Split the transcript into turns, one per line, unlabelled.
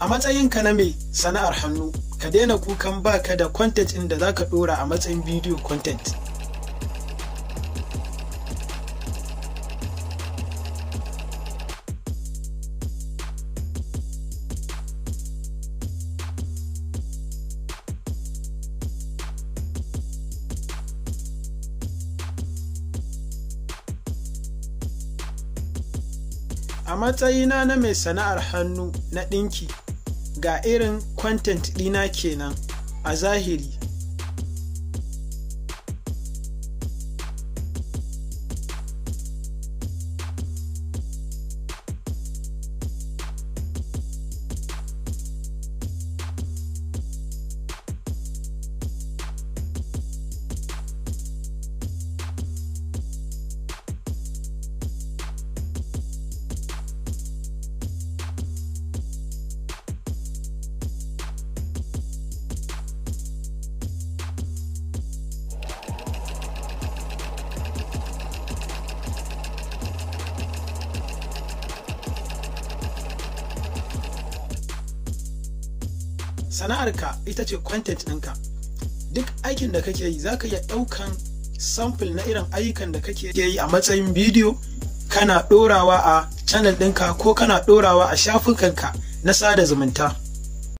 A matsayinka na mai sana'ar hannu, ka daina kukan baka da content ɗin da zaka ɗora a matsayin video content. A matsayina na mai sana'ar hannu na ɗinki, ga irin content ɗina kenan a zahiri. Sana'arka ita ce content ɗinka. Duk aikin da kake yi zaka iya ɗaukan sample na irin ayyukan da kake yi a matsayin bidiyo, kana ɗorawa a channel ɗinka ko kana ɗorawa a shafukanka na sada zumunta.